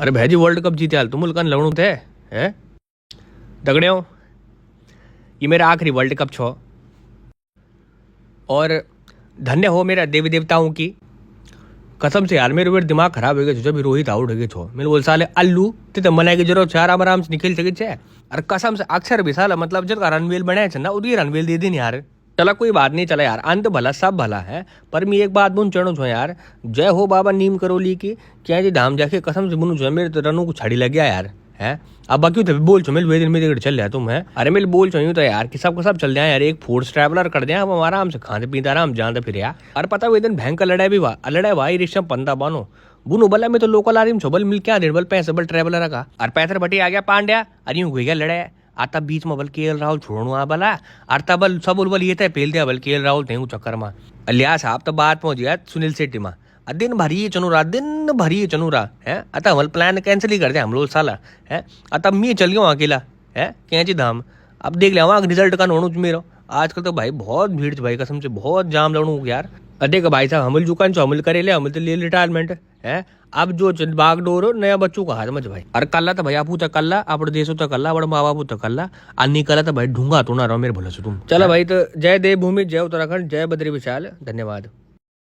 अरे भाई जी world cup जीते हाल तुम मुल्कन लवणू थे हैं दगड़ियों ये मेरा आखिरी वर्ल्ड कप छो और धन्य हो मेरा देवी देवताओं की कसम से यार मेरे दिमाग खराब हो गया जब रोहित आउट हो गए छो मैंने बोल साले अल्लू ते मनाई की जरूरत है आराम से निकल सके छे और कसम से अक्षर भी साला मतलब जब रनवेल बनाए छे ना उदी रनवेल दे दिन यार चला कोई बात नहीं चला यार अंत भला सब भला है पर मैं एक बात बुन चढ़ू छो यार जय हो बाबा नीम करोली की क्या जी धाम जाके कसम से बुनू छो मेरे तो रनों को छाड़ी लग गया यार है अब बाकी तो बोल छो मेरे दिन में चल रहा तुम है अरे मेरे बोल छो यूं तो यार कि सबको सब चल जाए यार एक फूड्स ट्रैवलर कर दिया हम आराम से खाते पीते आराम जानते फिर यार और पता वो दिन भयंकर लड़ाई भी हुआ लड़ाई भाई ऋषभ पंता बानो बुनु बल्ला में तो लोकल आ रही छो बल मिल क्या दिन बल पैसे बल ट्रैवलर का और पैथर भट्टी आ गया पांड्या अरे यूं गया लड़ाई आता बीच में बल केएल राहुल छोड़ू आ बला अर्ता बल सब बल ये थे पेल दिया बल केएल राहुल थे चक्कर में लिया साहब तो बात पहुंच गया सुनील शेट्टी में दिन भरी चनुरा दिन भरी चनुरा है अतः हम प्लान कैंसिल ही कर दिया हम लोग साला है अतः मैं चल गया अकेला है कैंची धाम अब देख लिया वहाँ रिजल्ट का नोनू मेरा आजकल तो भाई बहुत भीड़ भाई कसम से बहुत जाम लड़ू यार देख भाई साहब हमल जुकान चो हमल करे ले हमल तो ले रिटायरमेंट है अब जो बागडोर नया बच्चों का हाथ में भाई अरे कल्ला तो भाई आपू तो कल्ला अपने देशों तो कल्ला बड़े माँ बापू तो कल्ला अन्नी कला तो भाई ढूंगा तो ना रहो मेरे भले से तुम चलो भाई तो जय देवभूमि जय उत्तराखंड जय बद्री विशाल धन्यवाद।